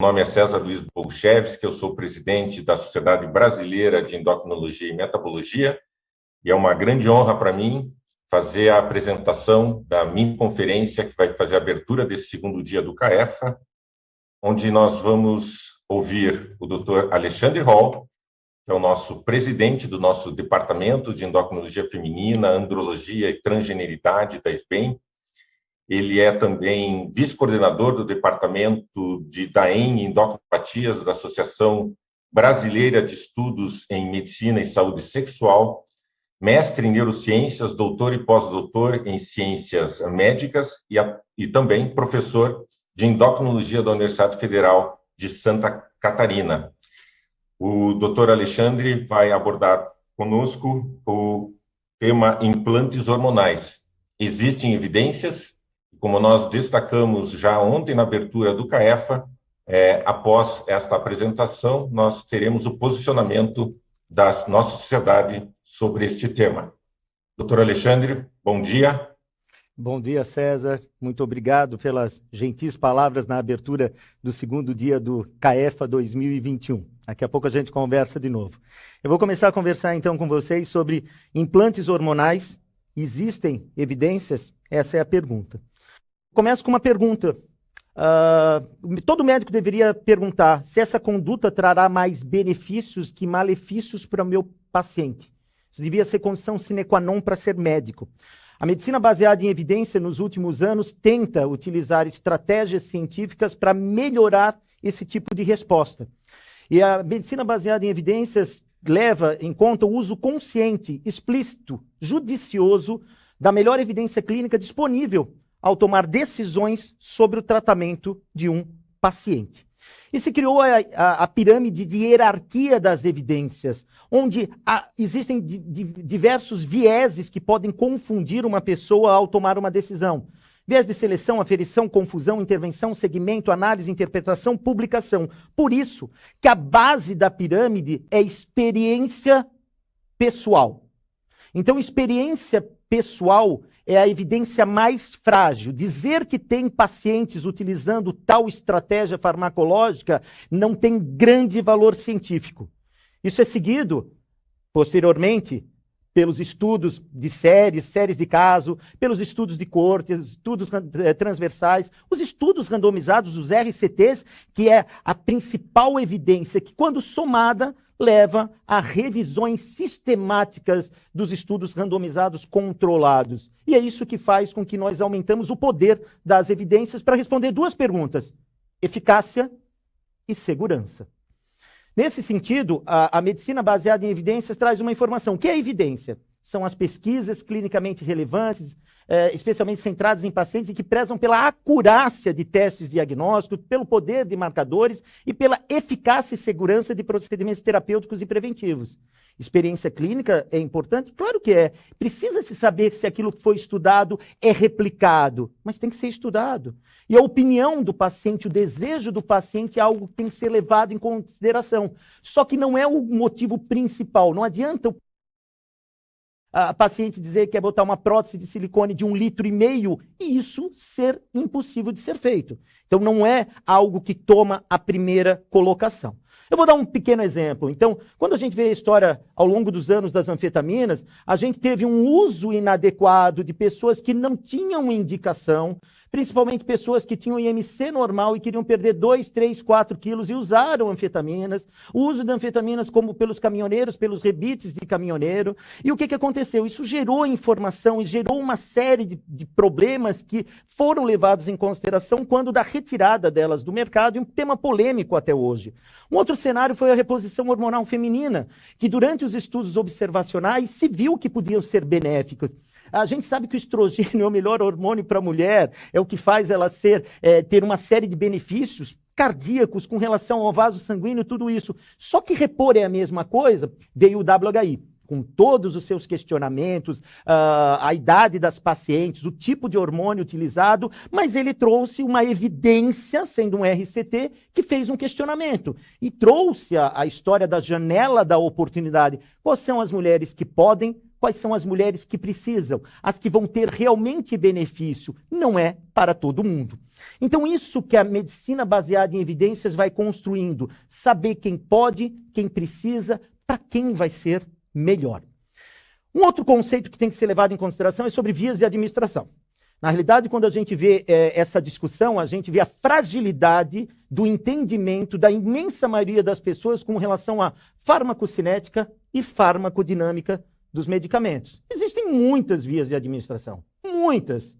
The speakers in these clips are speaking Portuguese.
Meu nome é César Luiz Bolchevski, eu sou presidente da Sociedade Brasileira de Endocrinologia e Metabologia, e é uma grande honra para mim fazer a apresentação da mini conferência que vai fazer a abertura desse segundo dia do CAEFA, onde nós vamos ouvir o Dr. Alexandre Hall, que é o nosso presidente do nosso Departamento de Endocrinologia Feminina, Andrologia e Transgeneridade da SBEM. Ele é também vice-coordenador do Departamento de DAEM e Endocrinopatias da Associação Brasileira de Estudos em Medicina e Saúde Sexual, mestre em neurociências, doutor e pós-doutor em ciências médicas e também professor de endocrinologia da Universidade Federal de Santa Catarina. O doutor Alexandre vai abordar conosco o tema implantes hormonais. Existem evidências? Como nós destacamos já ontem na abertura do CAEFA, após esta apresentação, nós teremos o posicionamento da nossa sociedade sobre este tema. Doutor Alexandre, bom dia. Bom dia, César. Muito obrigado pelas gentis palavras na abertura do segundo dia do CAEFA 2021. Daqui a pouco a gente conversa de novo. Eu vou começar a conversar então com vocês sobre implantes hormonais. Existem evidências? Essa é a pergunta. Começo com uma pergunta. Todo médico deveria perguntar se essa conduta trará mais benefícios que malefícios para o meu paciente. Isso devia ser condição sine qua non para ser médico. A medicina baseada em evidência nos últimos anos tenta utilizar estratégias científicas para melhorar esse tipo de resposta. E a medicina baseada em evidências leva em conta o uso consciente, explícito, judicioso da melhor evidência clínica disponível ao tomar decisões sobre o tratamento de um paciente. E se criou a pirâmide de hierarquia das evidências, onde existem diversos vieses que podem confundir uma pessoa ao tomar uma decisão. Viés de seleção, aferição, confusão, intervenção, segmento, análise, interpretação, publicação. Por isso que a base da pirâmide é experiência pessoal. Então, experiência pessoal é a evidência mais frágil. Dizer que tem pacientes utilizando tal estratégia farmacológica não tem grande valor científico. Isso é seguido, posteriormente, pelos estudos de séries de caso, pelos estudos de corte, estudos transversais, os estudos randomizados, os RCTs, que é a principal evidência que, quando somada, leva a revisões sistemáticas dos estudos randomizados controlados. E é isso que faz com que nós aumentamos o poder das evidências para responder duas perguntas: eficácia e segurança. Nesse sentido, a medicina baseada em evidências traz uma informação. O que é evidência? São as pesquisas clinicamente relevantes, especialmente centradas em pacientes e que prezam pela acurácia de testes diagnósticos, pelo poder de marcadores e pela eficácia e segurança de procedimentos terapêuticos e preventivos. Experiência clínica é importante? Claro que é. Precisa-se saber se aquilo que foi estudado é replicado, mas tem que ser estudado. E a opinião do paciente, o desejo do paciente é algo que tem que ser levado em consideração. Só que não é o motivo principal. Não adianta a paciente dizer que quer botar uma prótese de silicone de 1,5 litro e isso ser impossível de ser feito. Então, não é algo que toma a primeira colocação. Eu vou dar um pequeno exemplo. Então, quando a gente vê a história ao longo dos anos das anfetaminas, a gente teve um uso inadequado de pessoas que não tinham indicação, principalmente pessoas que tinham IMC normal e queriam perder 2, 3, 4 quilos e usaram anfetaminas. O uso de anfetaminas como pelos caminhoneiros, pelos rebites de caminhoneiro. E o que aconteceu? Isso gerou informação e gerou uma série de problemas que foram levados em consideração quando da retirada delas do mercado, e um tema polêmico até hoje. Um outro cenário foi a reposição hormonal feminina, que durante os estudos observacionais se viu que podiam ser benéficos. A gente sabe que o estrogênio é o melhor hormônio para a mulher, é o que faz ela ter uma série de benefícios cardíacos com relação ao vaso sanguíneo, tudo isso. Só que repor é a mesma coisa, veio o WHI. Com todos os seus questionamentos, a idade das pacientes, o tipo de hormônio utilizado, mas ele trouxe uma evidência, sendo um RCT, que fez um questionamento. E trouxe a história da janela da oportunidade. Quais são as mulheres que podem, quais são as mulheres que precisam, as que vão ter realmente benefício. Não é para todo mundo. Então, isso que a medicina baseada em evidências vai construindo, saber quem pode, quem precisa, para quem vai ser melhor. Um outro conceito que tem que ser levado em consideração é sobre vias de administração. Na realidade, quando a gente vê essa discussão, a gente vê a fragilidade do entendimento da imensa maioria das pessoas com relação à farmacocinética e farmacodinâmica dos medicamentos. Existem muitas vias de administração, muitas.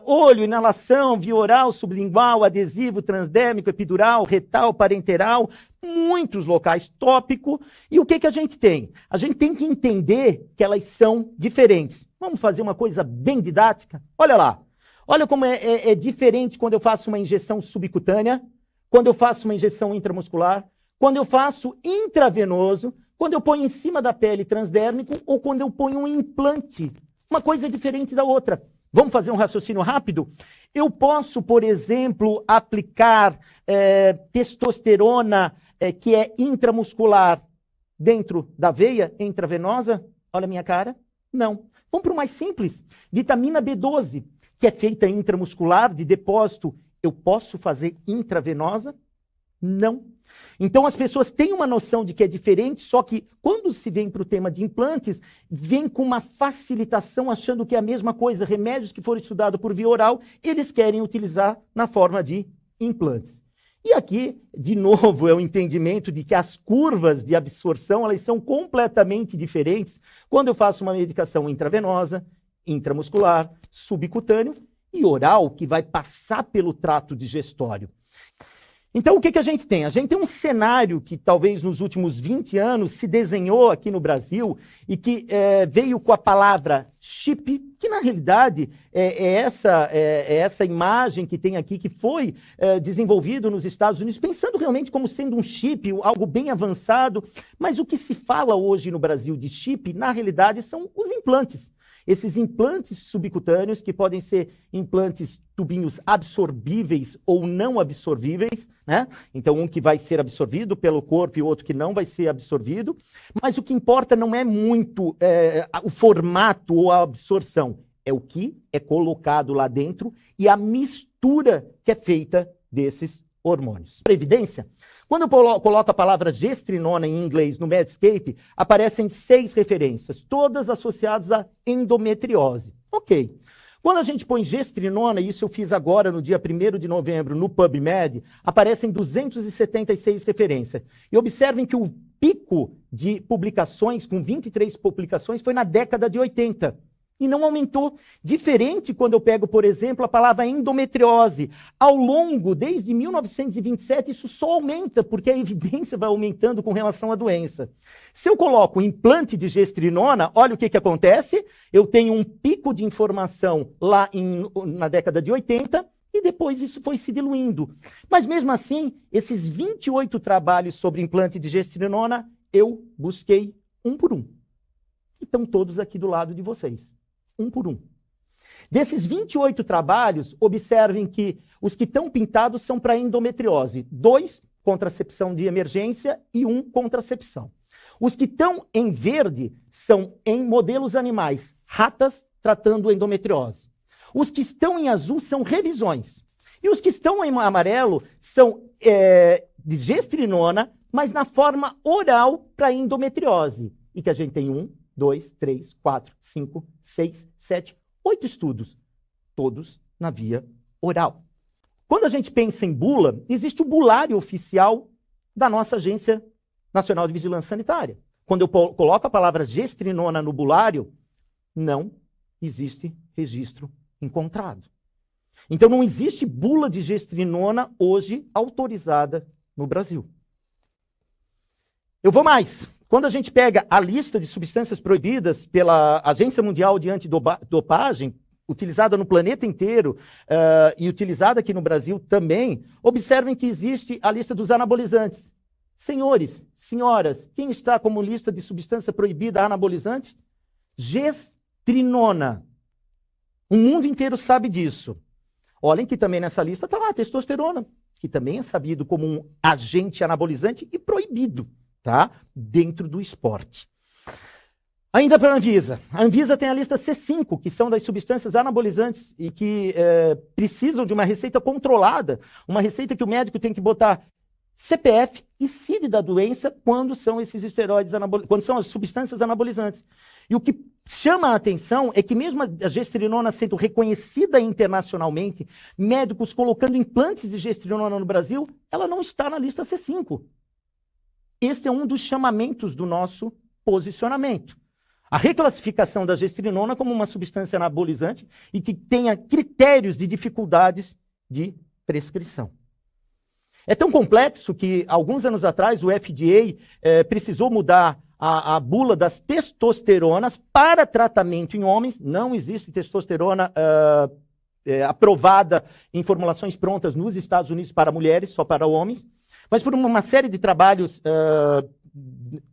Olho, inalação, via oral, sublingual, adesivo, transdérmico, epidural, retal, parenteral, muitos locais, tópico. E o que a gente tem? A gente tem que entender que elas são diferentes. Vamos fazer uma coisa bem didática? Olha lá. Olha como é diferente quando eu faço uma injeção subcutânea, quando eu faço uma injeção intramuscular, quando eu faço intravenoso, quando eu ponho em cima da pele transdérmico ou quando eu ponho um implante. Uma coisa é diferente da outra. Vamos fazer um raciocínio rápido? Eu posso, por exemplo, aplicar testosterona que é intramuscular dentro da veia intravenosa? Olha a minha cara. Não. Vamos para o mais simples. Vitamina B12, que é feita intramuscular, de depósito, eu posso fazer intravenosa? Não. Então as pessoas têm uma noção de que é diferente, só que quando se vem para o tema de implantes, vem com uma facilitação achando que é a mesma coisa. Remédios que foram estudados por via oral, eles querem utilizar na forma de implantes. E aqui, de novo, é o entendimento de que as curvas de absorção elas são completamente diferentes quando eu faço uma medicação intravenosa, intramuscular, subcutâneo e oral, que vai passar pelo trato digestório. Então, o que a gente tem? A gente tem um cenário que talvez nos últimos 20 anos se desenhou aqui no Brasil e que veio com a palavra chip, que na realidade é essa imagem que tem aqui, que foi desenvolvido nos Estados Unidos, pensando realmente como sendo um chip, algo bem avançado, mas o que se fala hoje no Brasil de chip, na realidade, são os implantes. Esses implantes subcutâneos, que podem ser implantes tubinhos absorvíveis ou não absorvíveis, né? Então, um que vai ser absorvido pelo corpo e outro que não vai ser absorvido. Mas o que importa não é muito o formato ou a absorção, é o que é colocado lá dentro e a mistura que é feita desses hormônios. Para evidência, quando eu coloco a palavra gestrinona em inglês no Medscape, aparecem 6 referências, todas associadas à endometriose. Ok. Quando a gente põe gestrinona, isso eu fiz agora no dia 1º de novembro no PubMed, aparecem 276 referências. E observem que o pico de publicações, com 23 publicações, foi na década de 80. E não aumentou. Diferente quando eu pego, por exemplo, a palavra endometriose. Ao longo, desde 1927, isso só aumenta, porque a evidência vai aumentando com relação à doença. Se eu coloco implante de gestrinona, olha o que acontece. Eu tenho um pico de informação lá na década de 80, e depois isso foi se diluindo. Mas mesmo assim, esses 28 trabalhos sobre implante de gestrinona, eu busquei um por um. E estão todos aqui do lado de vocês. Um por um. Desses 28 trabalhos, observem que os que estão pintados são para endometriose. 2, contracepção de emergência, e 1, contracepção. Os que estão em verde são em modelos animais, ratas tratando endometriose. Os que estão em azul são revisões. E os que estão em amarelo são de gestrinona, mas na forma oral para endometriose. E que a gente tem 1, 2, 3, 4, 5, 6, 7, 8 estudos, todos na via oral. Quando a gente pensa em bula, existe o bulário oficial da nossa Agência Nacional de Vigilância Sanitária. Quando eu coloco a palavra gestrinona no bulário, não existe registro encontrado. Então não existe bula de gestrinona hoje autorizada no Brasil. Eu vou mais. Quando a gente pega a lista de substâncias proibidas pela Agência Mundial de Antidopagem, utilizada no planeta inteiro e utilizada aqui no Brasil também, observem que existe a lista dos anabolizantes. Senhores, senhoras, quem está como lista de substância proibida anabolizante? Gestrinona. O mundo inteiro sabe disso. Olhem que também nessa lista está lá a testosterona, que também é sabido como um agente anabolizante e proibido. Tá? Dentro do esporte. Ainda para a Anvisa tem a lista C5, que são das substâncias anabolizantes e que precisam de uma receita controlada, uma receita que o médico tem que botar CPF e CID da doença quando são esses esteroides quando são as substâncias anabolizantes. E o que chama a atenção é que mesmo a gestrinona sendo reconhecida internacionalmente, médicos colocando implantes de gestrinona no Brasil, ela não está na lista C5. Esse é um dos chamamentos do nosso posicionamento. A reclassificação da gestrinona como uma substância anabolizante e que tenha critérios de dificuldades de prescrição. É tão complexo que, alguns anos atrás, o FDA precisou mudar a bula das testosteronas para tratamento em homens. Não existe testosterona aprovada em formulações prontas nos Estados Unidos para mulheres, só para homens. Mas por uma série de trabalhos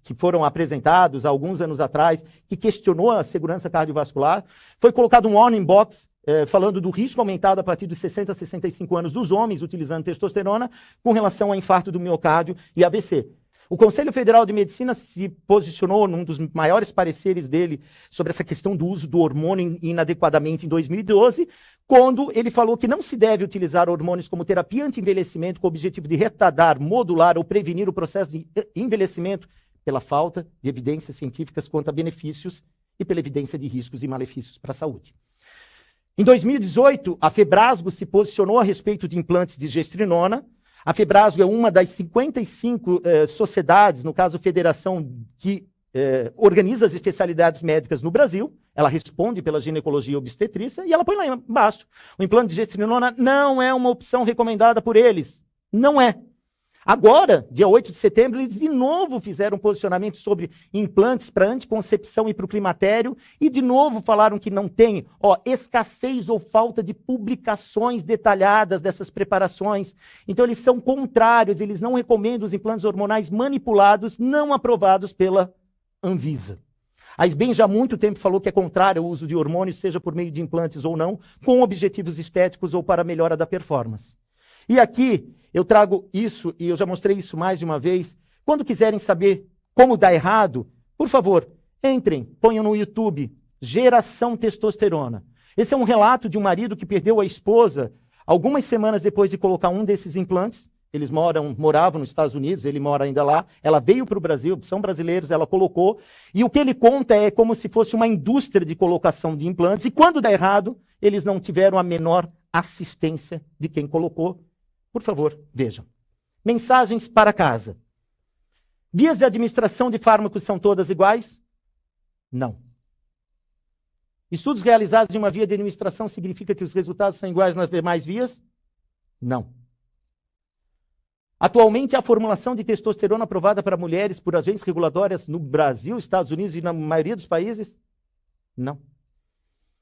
que foram apresentados há alguns anos atrás, que questionou a segurança cardiovascular, foi colocado um warning box falando do risco aumentado a partir dos 60 a 65 anos dos homens utilizando testosterona com relação a infarto do miocárdio e AVC. O Conselho Federal de Medicina se posicionou num dos maiores pareceres dele sobre essa questão do uso do hormônio inadequadamente em 2012, quando ele falou que não se deve utilizar hormônios como terapia anti-envelhecimento com o objetivo de retardar, modular ou prevenir o processo de envelhecimento pela falta de evidências científicas quanto a benefícios e pela evidência de riscos e malefícios para a saúde. Em 2018, a Febrasgo se posicionou a respeito de implantes de gestrinona. A Febrasgo é uma das 55 sociedades, no caso federação, que organiza as especialidades médicas no Brasil. Ela responde pela ginecologia e obstetrícia e ela põe lá embaixo. O implante de gestrinona não é uma opção recomendada por eles. Não é. Agora, dia 8 de setembro, eles de novo fizeram um posicionamento sobre implantes para anticoncepção e para o climatério e de novo falaram que não tem escassez ou falta de publicações detalhadas dessas preparações. Então, eles são contrários, eles não recomendam os implantes hormonais manipulados não aprovados pela Anvisa. A SBEM já há muito tempo falou que é contrário ao uso de hormônios, seja por meio de implantes ou não, com objetivos estéticos ou para melhora da performance. E aqui eu trago isso, e eu já mostrei isso mais de uma vez. Quando quiserem saber como dá errado, por favor, entrem, ponham no YouTube, Geração Testosterona. Esse é um relato de um marido que perdeu a esposa algumas semanas depois de colocar um desses implantes. Eles moravam nos Estados Unidos, ele mora ainda lá. Ela veio para o Brasil, são brasileiros, ela colocou. E o que ele conta é como se fosse uma indústria de colocação de implantes. E quando dá errado, eles não tiveram a menor assistência de quem colocou. Por favor, vejam. Mensagens para casa. Vias de administração de fármacos são todas iguais? Não. Estudos realizados em uma via de administração significa que os resultados são iguais nas demais vias? Não. Atualmente, a formulação de testosterona aprovada para mulheres por agências regulatórias no Brasil, Estados Unidos e na maioria dos países? Não.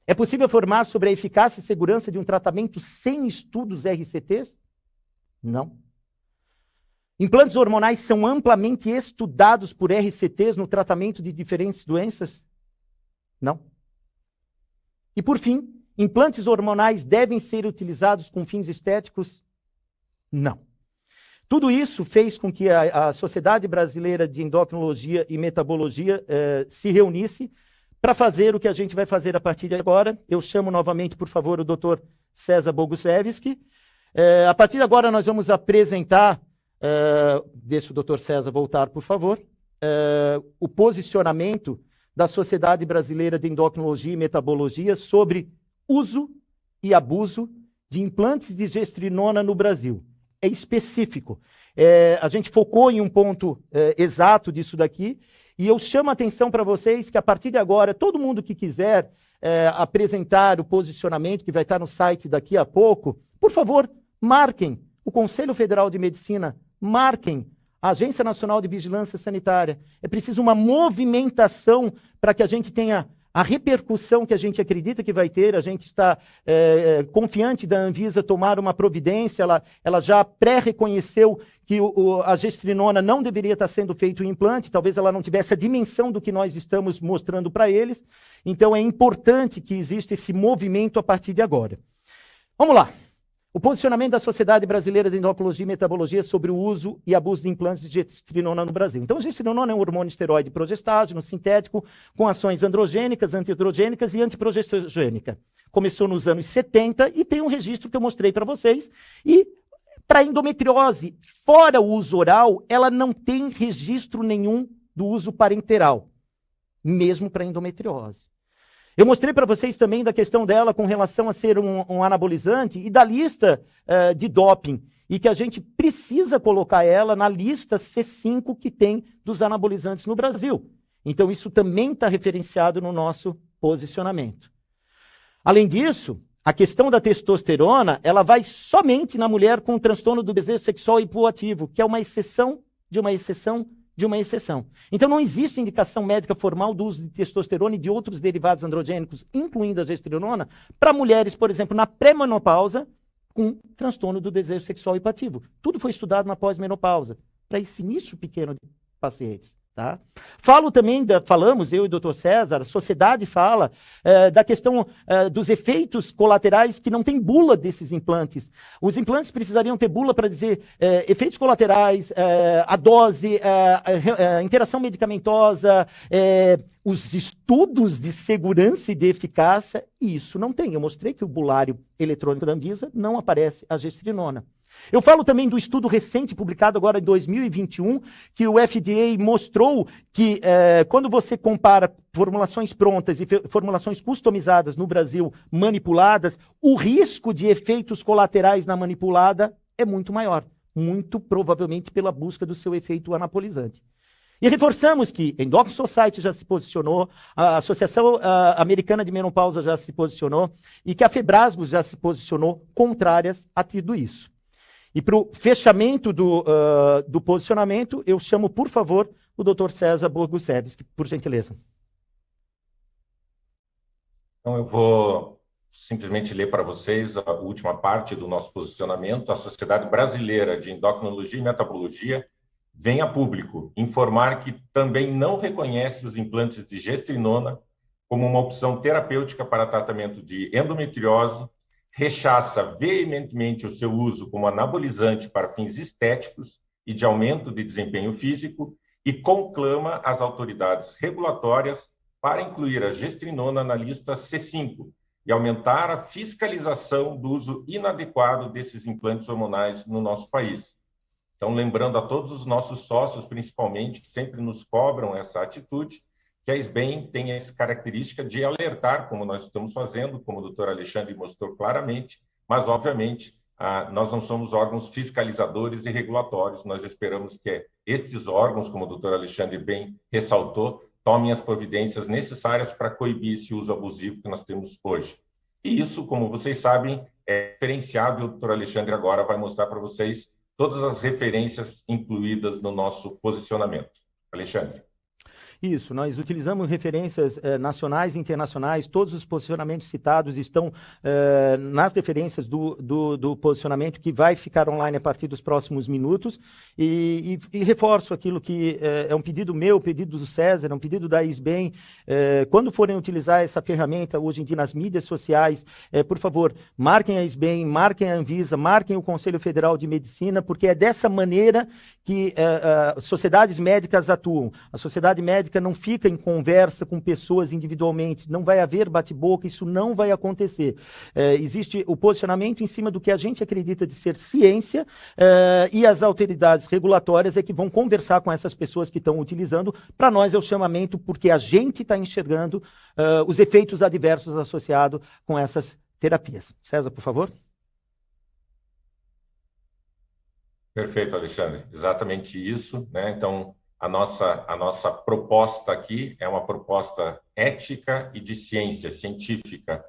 É possível afirmar sobre a eficácia e segurança de um tratamento sem estudos RCTs? Não. Implantes hormonais são amplamente estudados por RCTs no tratamento de diferentes doenças? Não. E por fim, implantes hormonais devem ser utilizados com fins estéticos? Não. Tudo isso fez com que a Sociedade Brasileira de Endocrinologia e Metabologia se reunisse para fazer o que a gente vai fazer a partir de agora. Eu chamo novamente, por favor, o Dr. César Boguszewski. A partir de agora, nós vamos apresentar, deixa o Dr. César voltar, por favor, o posicionamento da Sociedade Brasileira de Endocrinologia e Metabologia sobre uso e abuso de implantes de gestrinona no Brasil. É específico. A gente focou em um ponto exato disso daqui, e eu chamo a atenção para vocês que, a partir de agora, todo mundo que quiser apresentar o posicionamento, que vai estar no site daqui a pouco, por favor, marquem o Conselho Federal de Medicina, marquem a Agência Nacional de Vigilância Sanitária. É preciso uma movimentação para que a gente tenha a repercussão que a gente acredita que vai ter. A gente está confiante da Anvisa tomar uma providência. Ela já pré-reconheceu que a gestrinona não deveria estar sendo feito o implante, talvez ela não tivesse a dimensão do que nós estamos mostrando para eles. Então é importante que exista esse movimento a partir de agora. Vamos lá. O posicionamento da Sociedade Brasileira de Endocrinologia e Metabologia sobre o uso e abuso de implantes de gestrinona no Brasil. Então, a gestrinona é um hormônio esteroide progestágeno sintético com ações androgênicas, antiandrogênicas e antiprogestogênica. Começou nos anos 70 e tem um registro que eu mostrei para vocês. E para endometriose, fora o uso oral, ela não tem registro nenhum do uso parenteral, mesmo para endometriose. Eu mostrei para vocês também da questão dela com relação a ser um anabolizante e da lista de doping, e que a gente precisa colocar ela na lista C5 que tem dos anabolizantes no Brasil. Então, isso também está referenciado no nosso posicionamento. Além disso, a questão da testosterona, ela vai somente na mulher com transtorno do desejo sexual hipoativo, que é uma exceção de uma exceção de uma exceção. Então, não existe indicação médica formal do uso de testosterona e de outros derivados androgênicos, incluindo a gestrinona, para mulheres, por exemplo, na pré-menopausa, com transtorno do desejo sexual hipoativo. Tudo foi estudado na pós-menopausa, para esse nicho pequeno de pacientes. Tá? Falo também, falamos, eu e o Dr. César, a sociedade fala da questão dos efeitos colaterais que não tem bula desses implantes. Os implantes precisariam ter bula para dizer efeitos colaterais, a dose, a interação medicamentosa, os estudos de segurança e de eficácia, e isso não tem. Eu mostrei que o bulário eletrônico da Anvisa não aparece a gestrinona. Eu falo também do estudo recente, publicado agora em 2021, que o FDA mostrou que quando você compara formulações prontas e formulações customizadas no Brasil, manipuladas, o risco de efeitos colaterais na manipulada é muito maior, muito provavelmente pela busca do seu efeito anabolizante. E reforçamos que a Endocrine Society já se posicionou, a Associação Americana de Menopausa já se posicionou e que a Febrasgo já se posicionou contrárias a tudo isso. E para o fechamento do posicionamento, eu chamo, por favor, o Dr. César Bogusevic, por gentileza. Então, eu vou simplesmente ler para vocês a última parte do nosso posicionamento. A Sociedade Brasileira de Endocrinologia e Metabologia vem a público informar que também não reconhece os implantes de gestrinona como uma opção terapêutica para tratamento de endometriose, rechaça veementemente o seu uso como anabolizante para fins estéticos e de aumento de desempenho físico e conclama as autoridades regulatórias para incluir a gestrinona na lista C5 e aumentar a fiscalização do uso inadequado desses implantes hormonais no nosso país. Então, lembrando a todos os nossos sócios, principalmente, que sempre nos cobram essa atitude, que a SBEM tem essa característica de alertar, como nós estamos fazendo, como o doutor Alexandre mostrou claramente, mas, obviamente, nós não somos órgãos fiscalizadores e regulatórios, nós esperamos que estes órgãos, como o doutor Alexandre bem ressaltou, tomem as providências necessárias para coibir esse uso abusivo que nós temos hoje. E isso, como vocês sabem, é diferenciado, e o doutor Alexandre agora vai mostrar para vocês todas as referências incluídas no nosso posicionamento. Alexandre. Isso, nós utilizamos referências nacionais e internacionais, todos os posicionamentos citados estão nas referências do posicionamento que vai ficar online a partir dos próximos minutos e reforço aquilo que é um pedido meu, pedido do César, um pedido da SBEM, quando forem utilizar essa ferramenta hoje em dia nas mídias sociais, por favor, marquem a SBEM, marquem a Anvisa, marquem o Conselho Federal de Medicina, porque é dessa maneira que sociedades médicas atuam. A sociedade médica não fica em conversa com pessoas individualmente, não vai haver bate-boca, isso não vai acontecer. Existe o posicionamento em cima do que a gente acredita de ser ciência e as autoridades regulatórias é que vão conversar com essas pessoas que estão utilizando. Para nós é o chamamento porque a gente está enxergando os efeitos adversos associados com essas terapias. César, por favor. Perfeito, Alexandre. Exatamente isso, né? Então, a nossa proposta aqui é uma proposta ética e de ciência, científica.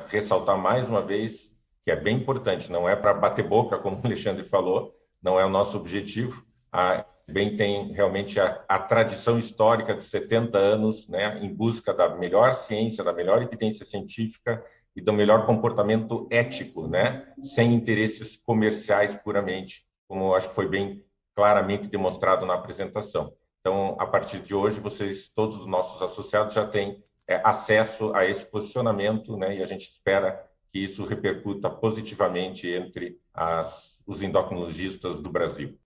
Ressaltar mais uma vez que é bem importante, não é para bater boca, como o Alexandre falou, não é o nosso objetivo. A SBEM tem realmente a tradição histórica de 70 anos, né, em busca da melhor ciência, da melhor evidência científica e do melhor comportamento ético, né, sem interesses comerciais puramente, como acho que foi bem claramente demonstrado na apresentação. Então, a partir de hoje, todos os nossos associados já têm acesso a esse posicionamento, né? E a gente espera que isso repercuta positivamente entre os endocrinologistas do Brasil.